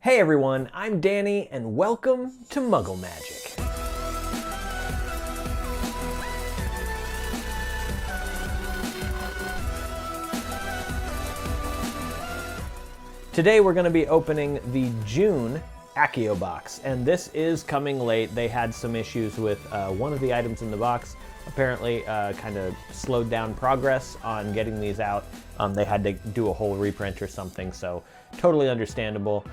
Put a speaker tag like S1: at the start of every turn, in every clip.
S1: Hey everyone, I'm Danny and welcome to Muggle Magic. Today we're going to be opening the June Accio box, and this is coming late. They had some issues with one of the items in the box. Apparently kind of slowed down progress on getting these out. They had to do a whole reprint or something, so totally understandable.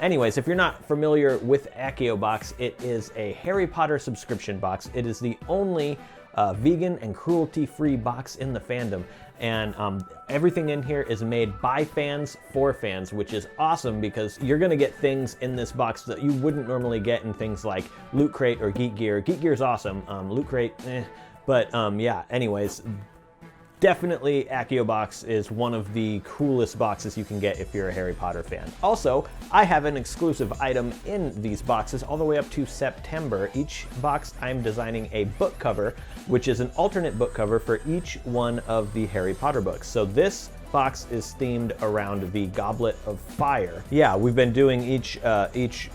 S1: Anyways, if you're not familiar with Accio box, it is a Harry Potter subscription box. It is the only vegan and cruelty-free box in the fandom, and everything in here is made by fans for fans, which is awesome because you're gonna get things in this box that you wouldn't normally get in things like Loot Crate or Geek Gear. Geek Gear is awesome, Loot Crate, but yeah, anyways, definitely Accio box is one of the coolest boxes you can get if you're a Harry Potter fan. Also, I have an exclusive item in these boxes all the way up to September. Each box I'm designing a book cover, which is an alternate book cover for each one of the Harry Potter books. So this box is themed around the Goblet of Fire. Yeah, we've been doing each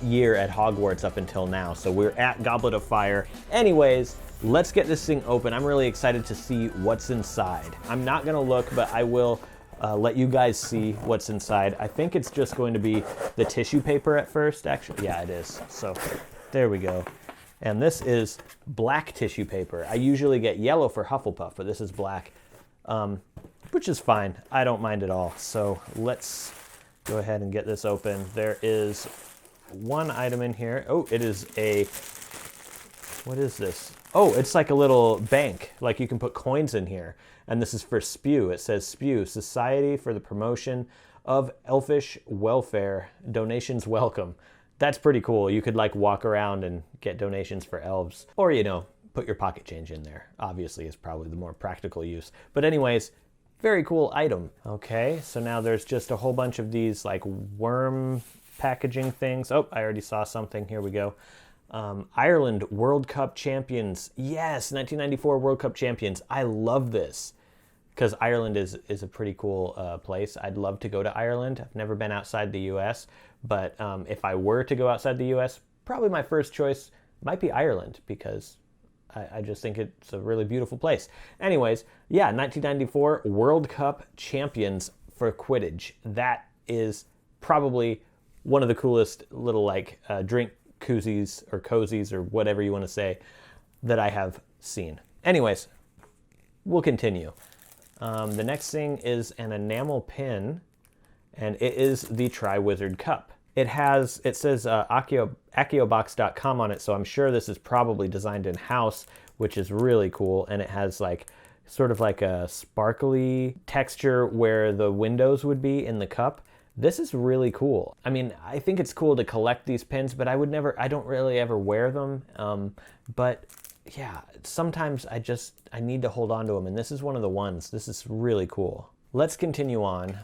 S1: year at Hogwarts up until now, so we're at Goblet of Fire. Anyways, let's get this thing open. I'm really excited to see what's inside. I'm not gonna look, but I will let you guys see what's inside. I think it's just going to be the tissue paper at first, actually. Yeah, it is. So there we go. And this is black tissue paper. I usually get yellow for Hufflepuff, but this is black, which is fine. I don't mind at all. So let's go ahead and get this open. There is one item in here. Oh, it is a, what is this? Oh, it's like a little bank, like you can put coins in here. And this is for SPEW. It says SPEW, Society for the Promotion of Elfish Welfare. Donations welcome. That's pretty cool. You could like walk around and get donations for elves. Or, you know, put your pocket change in there. Obviously, is probably the more practical use. But anyways, very cool item. Okay, so now there's just a whole bunch of these like worm packaging things. Oh, I already saw something. Here we go. Ireland World Cup champions. Yes, 1994 World Cup champions. I love this because Ireland is a pretty cool place. I'd love to go to Ireland. I've never been outside the U.S., but if I were to go outside the U.S., probably my first choice might be Ireland because I just think it's a really beautiful place. Anyways, yeah, 1994 World Cup champions for Quidditch. That is probably one of the coolest little like drink koozies or cozies or whatever you want to say that I have seen. Anyways, we'll continue. The next thing is an enamel pin, and it is the Triwizard Cup. It says acciobox.com on it, so I'm sure this is probably designed in-house, which is really cool, and it has like sort of like a sparkly texture where the windows would be in the cup. This is really cool. I mean, I think it's cool to collect these pins, but I don't really ever wear them. But yeah, sometimes I need to hold on to them, and this is one of the ones. This is really cool. Let's continue on.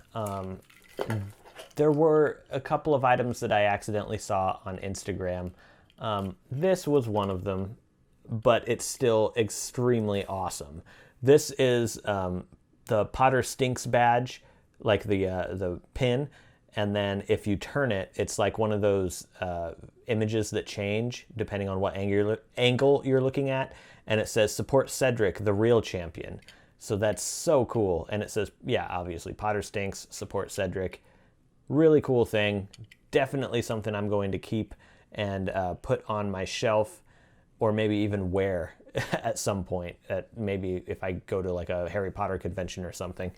S1: There were a couple of items that I accidentally saw on Instagram. This was one of them, but it's still extremely awesome. This is the Potter Stinks badge, like the pin, and then if you turn it, it's like one of those images that change depending on what angle you're looking at, and it says support Cedric, the real champion. So that's so cool, and it says, yeah, obviously Potter Stinks, support Cedric. Really cool thing. Definitely something I'm going to keep and put on my shelf, or maybe even wear at some point, maybe if I go to like a Harry Potter convention or something.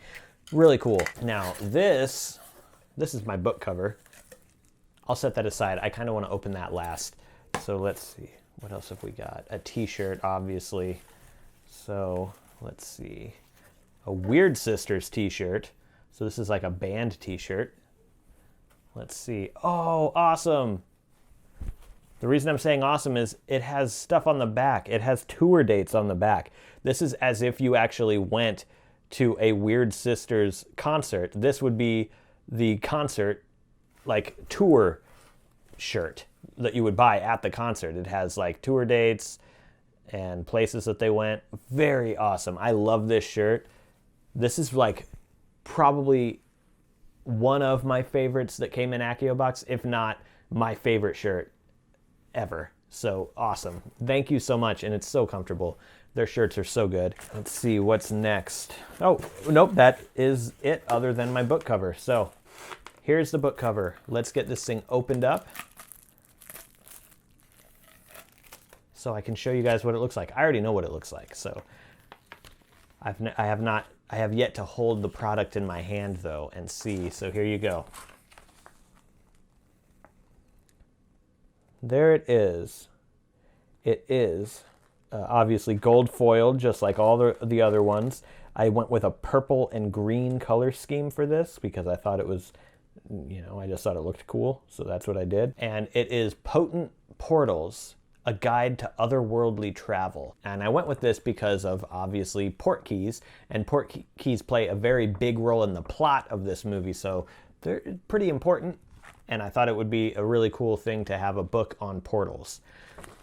S1: Really cool. Now this is my book cover. I'll set that aside. I kind of want to open that last. So let's see. What else have we got? A t-shirt, obviously. So let's see. A Weird Sisters t-shirt. So this is like a band t-shirt. Let's see. Oh, awesome. The reason I'm saying awesome is it has stuff on the back. It has tour dates on the back. This is as if you actually went to a Weird Sisters concert. This would be the concert, like tour shirt that you would buy at the concert. It has like tour dates and places that they went. Very awesome. I love this shirt. This is like probably one of my favorites that came in Accio box, if not my favorite shirt ever. So awesome. Thank you so much, and it's so comfortable. Their shirts are so good. Let's see what's next. Oh, nope, that is it other than my book cover. So here's the book cover. Let's get this thing opened up so I can show you guys what it looks like. I already know what it looks like, so I have yet to hold the product in my hand though and see. So here you go. There it is. It is obviously gold foiled, just like all the other ones. I went with a purple and green color scheme for this because I thought it was, you know, I just thought it looked cool. So that's what I did. And it is Potent Portals, a guide to otherworldly travel. And I went with this because of obviously portkeys, and portkeys play a very big role in the plot of this movie. So they're pretty important. And I thought it would be a really cool thing to have a book on portals.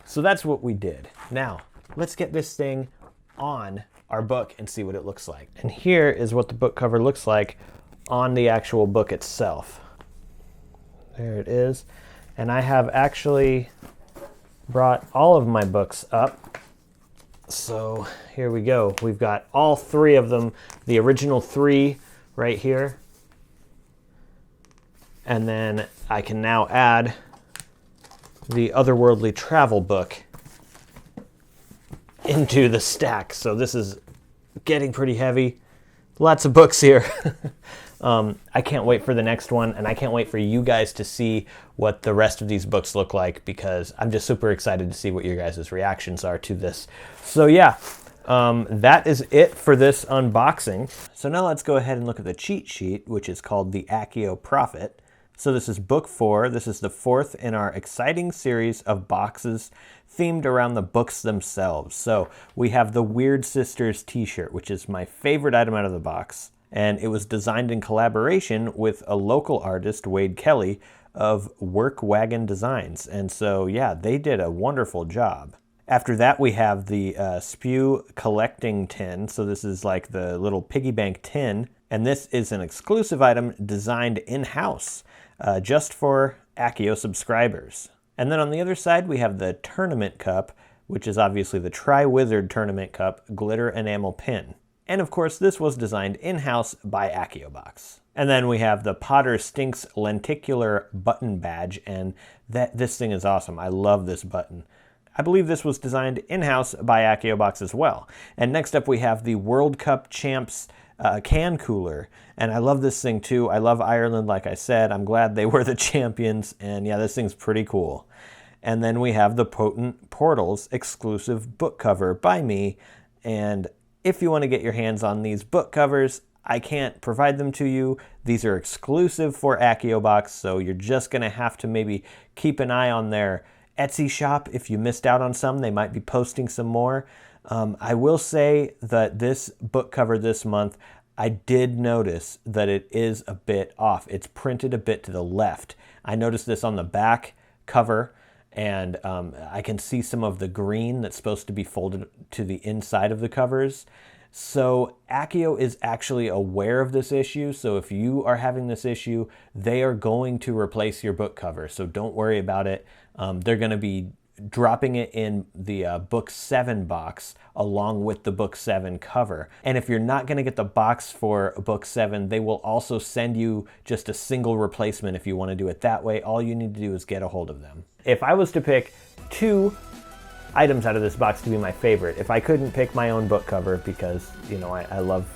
S1: So that's what we did. Now, let's get this thing on our book and see what it looks like. And here is what the book cover looks like on the actual book itself. There it is. And I have actually brought all of my books up. So here we go. We've got all three of them, the original three right here. And then I can now add the Otherworldly Travel book into the stack. So this is getting pretty heavy. Lots of books here. I can't wait for the next one, and I can't wait for you guys to see what the rest of these books look like, because I'm just super excited to see what your guys' reactions are to this. So yeah, that is it for this unboxing. So now let's go ahead and look at the cheat sheet, which is called the Accio Prophet. So this is book 4. This is the 4th in our exciting series of boxes themed around the books themselves. So we have the Weird Sisters t-shirt, which is my favorite item out of the box. And it was designed in collaboration with a local artist, Wade Kelly, of Work Wagon Designs. And so, yeah, they did a wonderful job. After that, we have the Spew collecting tin. So this is like the little piggy bank tin. And this is an exclusive item designed in-house just for Accio subscribers. And then on the other side, we have the Tournament Cup, which is obviously the Tri-Wizard Tournament Cup glitter enamel pin. And of course, this was designed in-house by Accio Box. And then we have the Potter Stinks lenticular button badge, and this thing is awesome. I love this button. I believe this was designed in-house by Accio Box as well. And next up we have the World Cup Champs can cooler, and I love this thing too. I love Ireland, like I said. I'm glad they were the champions, and yeah, this thing's pretty cool. And then we have the Potent Portals exclusive book cover by me, and if you want to get your hands on these book covers, I can't provide them to you. These are exclusive for Accio Box, so you're just going to have to maybe keep an eye on their Etsy shop. If you missed out on some, they might be posting some more. I will say that this book cover this month, I did notice that it is a bit off. It's printed a bit to the left. I noticed this on the back cover, and I can see some of the green that's supposed to be folded to the inside of the covers. So Accio is actually aware of this issue. So if you are having this issue, they are going to replace your book cover. So don't worry about it. They're going to be dropping it in the book 7 box along with the book 7 cover. And if you're not going to get the box for book 7, they will also send you just a single replacement if you want to do it that way. All you need to do is get a hold of them. If I was to pick 2 items out of this box to be my favorite, if I couldn't pick my own book cover, because you know I love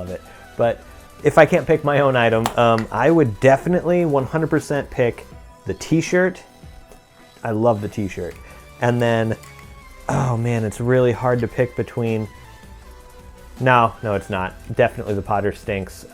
S1: it, but if I can't pick my own item, I would definitely 100% pick the t-shirt. I love the t-shirt. And then, oh man, it's really hard to pick between, no it's not, definitely the Potter Stinks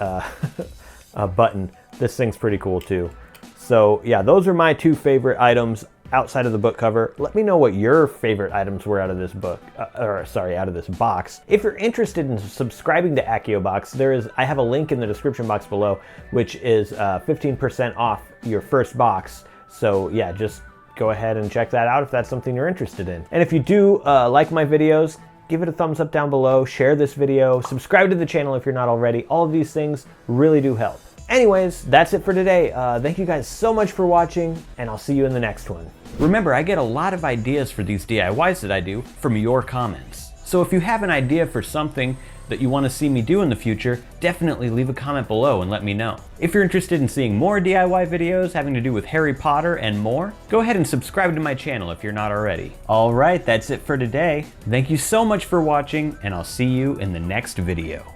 S1: button. This thing's pretty cool too. So yeah, those are my 2 favorite items outside of the book cover. Let me know what your favorite items were out of this book, out of this box. If you're interested in subscribing to Accio Box, I have a link in the description box below, which is 15% off your first box. So yeah, just go ahead and check that out if that's something you're interested in. And if you do like my videos, give it a thumbs up down below, share this video, subscribe to the channel if you're not already. All of these things really do help. Anyways, that's it for today. Thank you guys so much for watching, and I'll see you in the next one.
S2: Remember, I get a lot of ideas for these DIYs that I do from your comments. So if you have an idea for something that you want to see me do in the future, definitely leave a comment below and let me know. If you're interested in seeing more DIY videos having to do with Harry Potter and more, go ahead and subscribe to my channel if you're not already. Alright, that's it for today. Thank you so much for watching, and I'll see you in the next video.